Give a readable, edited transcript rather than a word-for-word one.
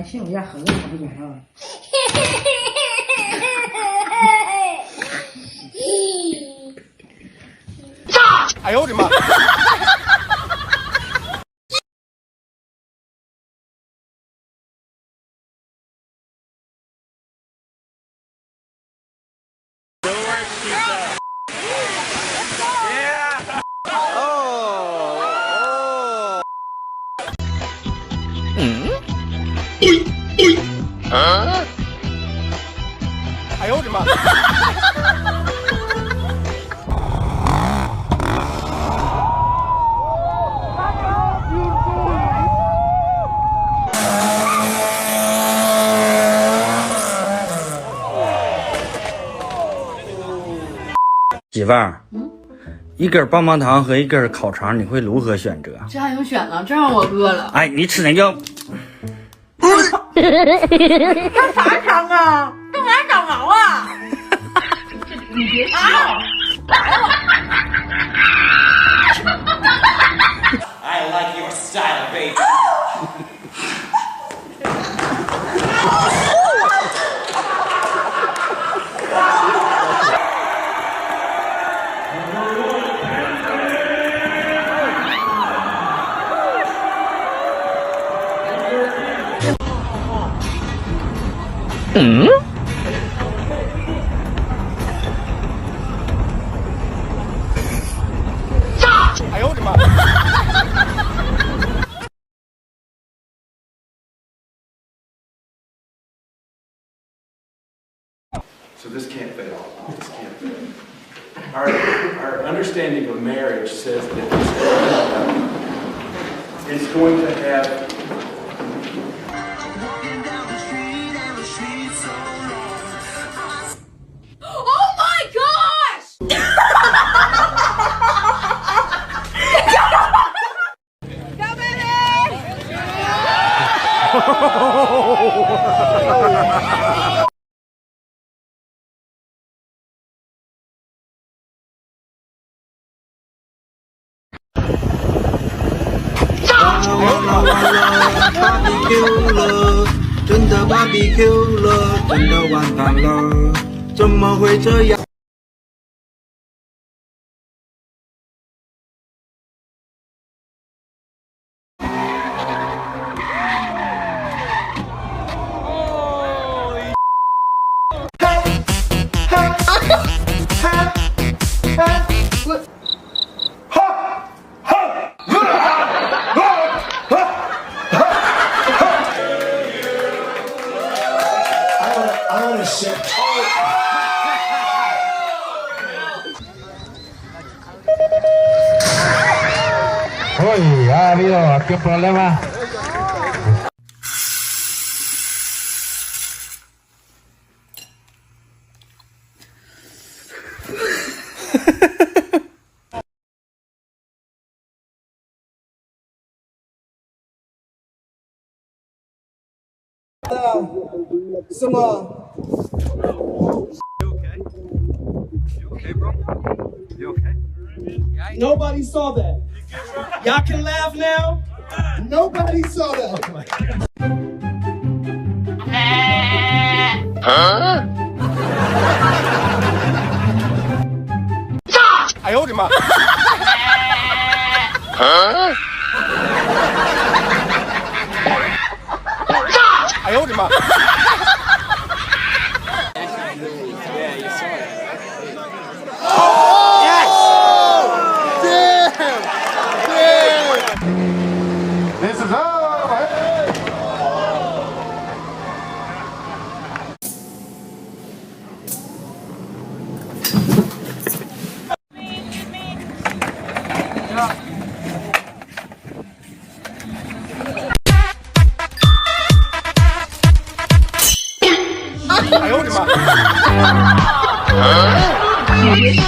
还信我家猴子才不管了。哎呦我的妈！哎呦我的妈！媳妇儿，一根棒棒糖和一根烤肠，你会如何选择？这还用选呢？这让我饿了。哎，你吃那叫？这啥肠啊？这玩意儿长毛啊！你别笑。I like your style, baby. 哎呦我的妈！So this can't fail. This can't fail. Our understanding of marriage says that it's going to have. Oh my gosh! Go baby! 芭比 Q 了，真的芭比 Q 了，真的完蛋了，怎么会这样？Oye, ha habido aquí un problema. Nobody saw that. Y'all can laugh now. Nobody saw that. Huh? 哎呦我的妈！Huh? 哎呦我的妈！ This is over.哎呦我的妈！你别笑。